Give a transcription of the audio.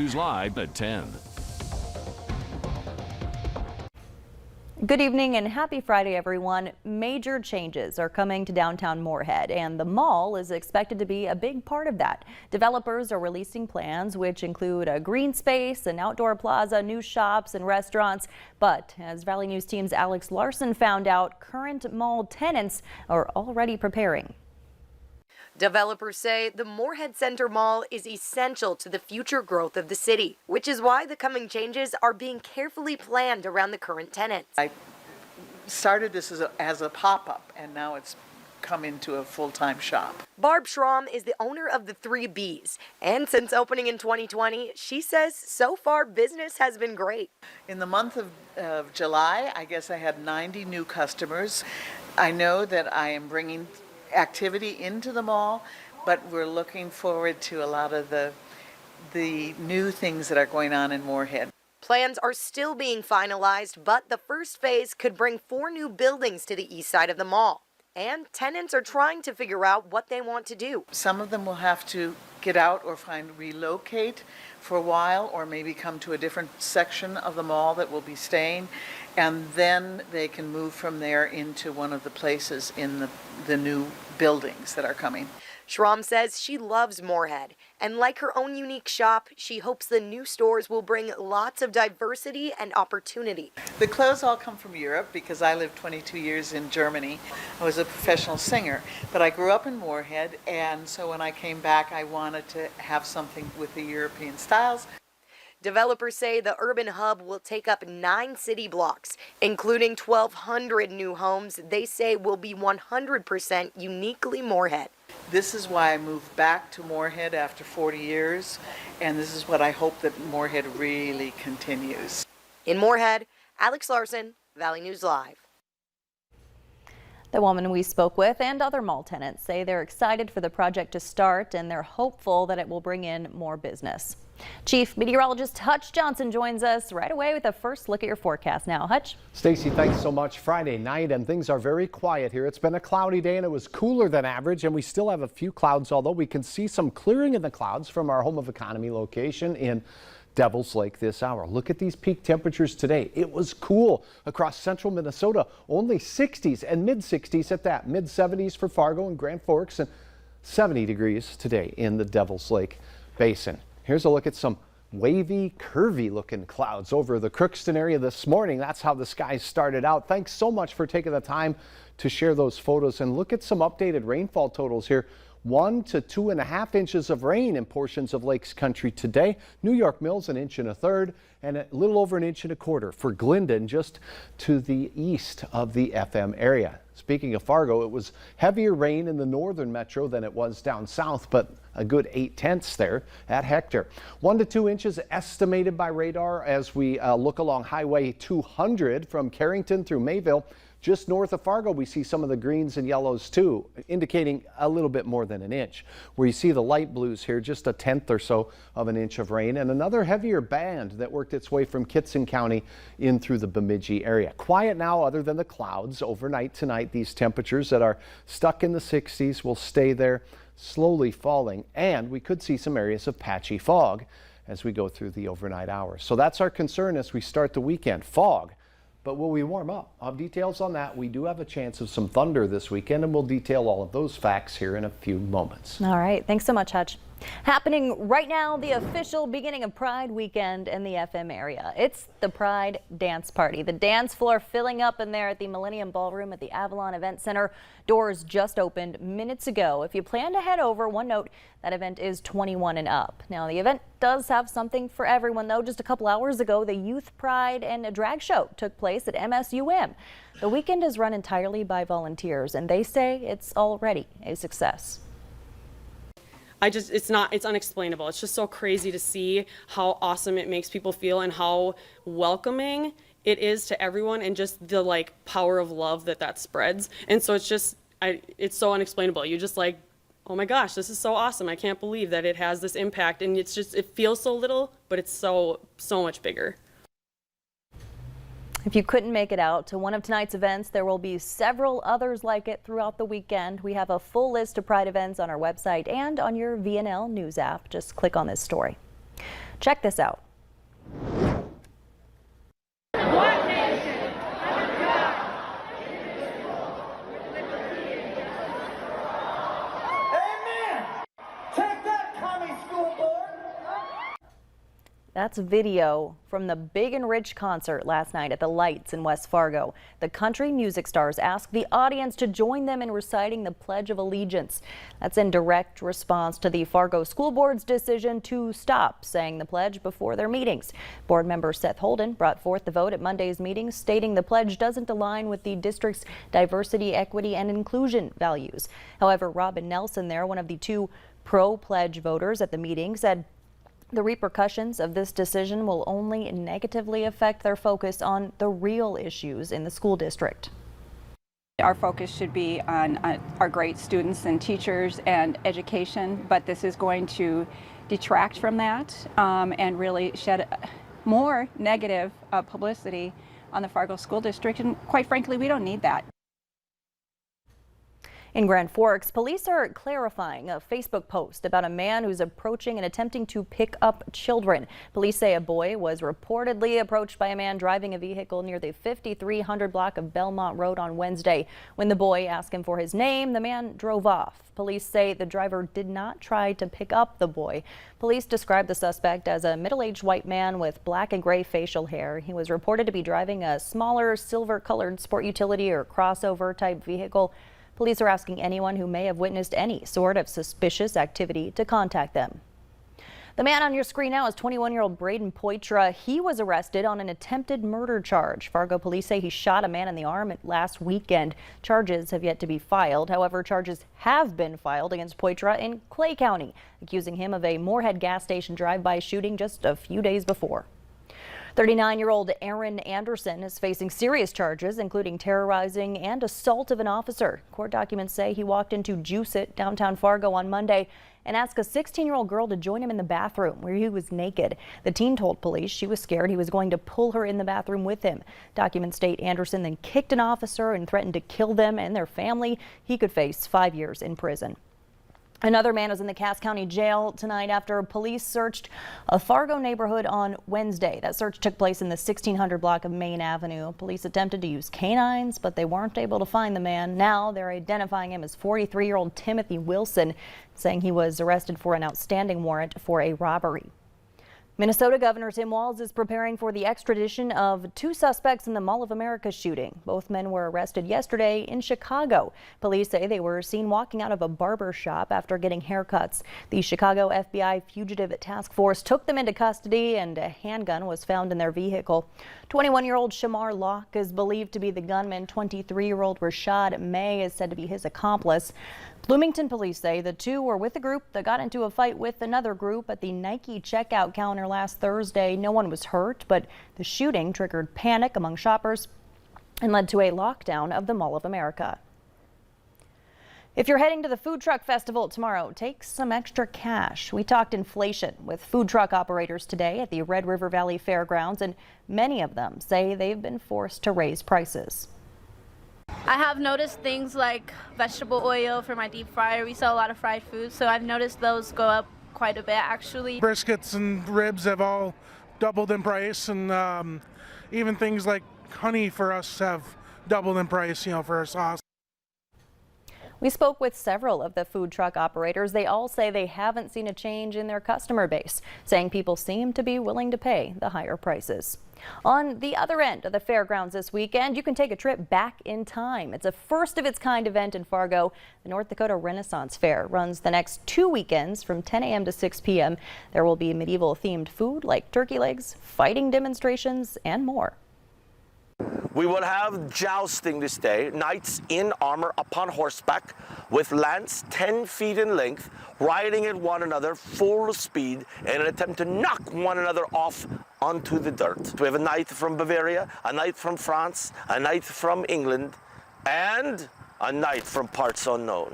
News Live at 10. Good evening and happy Friday, everyone. Major changes are coming to downtown Moorhead, and the mall is expected to be a big part of that. Developers are releasing plans which include a green space, an outdoor plaza, new shops and restaurants. But as Valley News Team's Alex Larson found out, current mall tenants are already preparing. Developers say the Moorhead Center Mall is essential to the future growth of the city, which is why the coming changes are being carefully planned around the current tenants. I started this as a pop-up, and now it's come into a full-time shop. Barb Schramm is the owner of the 3Bs, and since opening in 2020, she says so far business has been great. In the month of July, I guess I had 90 new customers. I know that I am bringing activity into the mall, but we're looking forward to a lot of the new things that are going on in Moorhead. Plans are still being finalized, but the first phase could bring 4 new buildings to the east side of the mall. And tenants are trying to figure out what they want to do. Some of them will have to get out or relocate for a while, or maybe come to a different section of the mall that will be staying, and then they can move from there into one of the places in the new buildings that are coming. Schramm says she loves Moorhead, and like her own unique shop, she hopes the new stores will bring lots of diversity and opportunity. The clothes all come from Europe because I lived 22 years in Germany. I was a professional singer, but I grew up in Moorhead, and so when I came back, I wanted to have something with the European styles. Developers say the urban hub will take up 9 city blocks, including 1,200 new homes they say will be 100% uniquely Moorhead. This is why I moved back to Moorhead after 40 years, and this is what I hope that Moorhead really continues. In Moorhead, Alex Larson, Valley News Live. The woman we spoke with and other mall tenants say they're excited for the project to start, and they're hopeful that it will bring in more business. Chief Meteorologist Hutch Johnson joins us right away with a first look at your forecast now. Hutch? Stacy, thanks so much. Friday night and things are very quiet here. It's been a cloudy day and it was cooler than average, and we still have a few clouds, although we can see some clearing in the clouds from our home of economy location in Devil's Lake this hour. Look at these peak temperatures today. It was cool across central Minnesota, only 60s and mid 60s at that. Mid 70s for Fargo and Grand Forks, and 70 degrees today in the Devil's Lake Basin. Here's a look at some wavy, curvy looking clouds over the Crookston area this morning. That's how the skies started out. Thanks so much for taking the time to share those photos, and look at some updated rainfall totals here. 1 to 2.5 inches of rain in portions of Lakes Country today. New York Mills 1 1/3 inches, and a little over 1 1/4 inches for Glendon, just to the east of the FM area. Speaking of Fargo, it was heavier rain in the northern metro than it was down south, but a good 0.8 there at Hector. 1 to 2 inches estimated by radar as we look along Highway 200 from Carrington through Mayville. Just north of Fargo, we see some of the greens and yellows too, indicating a little bit more than 1 inch. Where you see the light blues here, just 1/10 or so of 1 inch of rain, and another heavier band that worked its way from Kitson County in through the Bemidji area. Quiet now other than the clouds. Overnight tonight, these temperatures that are stuck in the 60s will stay there, slowly falling, and we could see some areas of patchy fog as we go through the overnight hours. So that's our concern as we start the weekend, fog. But will we warm up? I'll have details on that. We do have a chance of some thunder this weekend, and we'll detail all of those facts here in a few moments. All right. Thanks so much, Hutch. Happening right now, the official beginning of Pride weekend in the FM area. It's the Pride Dance Party. The dance floor filling up in there at the Millennium Ballroom at the Avalon Event Center. Doors just opened minutes ago. If you plan to head over, one note, that event is 21 and up. Now, the event does have something for everyone, though. Just a couple hours ago, the Youth Pride and a drag show took place at MSUM. The weekend is run entirely by volunteers, and they say it's already a success. It's unexplainable. It's just so crazy to see how awesome it makes people feel and how welcoming it is to everyone, and just the power of love that spreads. And so it's so unexplainable. You just oh my gosh, this is so awesome. I can't believe that it has this impact, and it feels so little, but it's so much bigger. If you couldn't make it out to one of tonight's events, there will be several others like it throughout the weekend. We have a full list of Pride events on our website and on your VNL News app. Just click on this story. Check this out. That's video from the Big and Rich concert last night at the Lights in West Fargo. The country music stars asked the audience to join them in reciting the Pledge of Allegiance. That's in direct response to the Fargo School Board's decision to stop saying the pledge before their meetings. Board member Seth Holden brought forth the vote at Monday's meeting, stating the pledge doesn't align with the district's diversity, equity, and inclusion values. However, Robin Nelson there, one of the two pro-pledge voters at the meeting, said the repercussions of this decision will only negatively affect their focus on the real issues in the school district. Our focus should be on our great students and teachers and education, but this is going to detract from that and really shed more negative publicity on the Fargo School District, and quite frankly, we don't need that. In Grand Forks, police are clarifying a Facebook post about a man who's approaching and attempting to pick up children. Police say a boy was reportedly approached by a man driving a vehicle near the 5300 block of Belmont Road on Wednesday. When the boy asked him for his name, the man drove off. Police say the driver did not try to pick up the boy. Police described the suspect as a middle-aged white man with black and gray facial hair. He was reported to be driving a smaller silver-colored sport utility or crossover type vehicle. Police are asking anyone who may have witnessed any sort of suspicious activity to contact them. The man on your screen now is 21-year-old Braden Poitra. He was arrested on an attempted murder charge. Fargo police say he shot a man in the arm last weekend. Charges have yet to be filed. However, charges have been filed against Poitra in Clay County, accusing him of a Moorhead gas station drive-by shooting just a few days before. 39-year-old Aaron Anderson is facing serious charges, including terrorizing and assault of an officer. Court documents say he walked into Juice It downtown Fargo on Monday and asked a 16-year-old girl to join him in the bathroom where he was naked. The teen told police she was scared he was going to pull her in the bathroom with him. Documents state Anderson then kicked an officer and threatened to kill them and their family. He could face 5 years in prison. Another man is in the Cass County Jail tonight after police searched a Fargo neighborhood on Wednesday. That search took place in the 1600 block of Main Avenue. Police attempted to use canines, but they weren't able to find the man. Now they're identifying him as 43-year-old Timothy Wilson, saying he was arrested for an outstanding warrant for a robbery. Minnesota Governor Tim Walz is preparing for the extradition of two suspects in the Mall of America shooting. Both men were arrested yesterday in Chicago. Police say they were seen walking out of a barber shop after getting haircuts. The Chicago FBI Fugitive Task Force took them into custody, and a handgun was found in their vehicle. 21-year-old Shamar Locke is believed to be the gunman. 23-year-old Rashad May is said to be his accomplice. Bloomington police say the two were with a group that got into a fight with another group at the Nike checkout counter last Thursday. No one was hurt, but the shooting triggered panic among shoppers and led to a lockdown of the Mall of America. If you're heading to the Food Truck Festival tomorrow, take some extra cash. We talked inflation with food truck operators today at the Red River Valley Fairgrounds, and many of them say they've been forced to raise prices. I have noticed things like vegetable oil for my deep fryer. We sell a lot of fried food, so I've noticed those go up quite a bit actually. Briskets and ribs have all doubled in price, and even things like honey for us have doubled in price, for our sauce. We spoke with several of the food truck operators. They all say they haven't seen a change in their customer base, saying people seem to be willing to pay the higher prices. On the other end of the fairgrounds this weekend, you can take a trip back in time. It's a first-of-its-kind event in Fargo. The North Dakota Renaissance Fair runs the next 2 weekends from 10 a.m. to 6 p.m. There will be medieval-themed food like turkey legs, fighting demonstrations, and more. We will have jousting this day, knights in armor upon horseback with lance 10 feet in length, riding at one another full speed in an attempt to knock one another off onto the dirt. We have a knight from Bavaria, a knight from France, a knight from England, and a knight from parts unknown.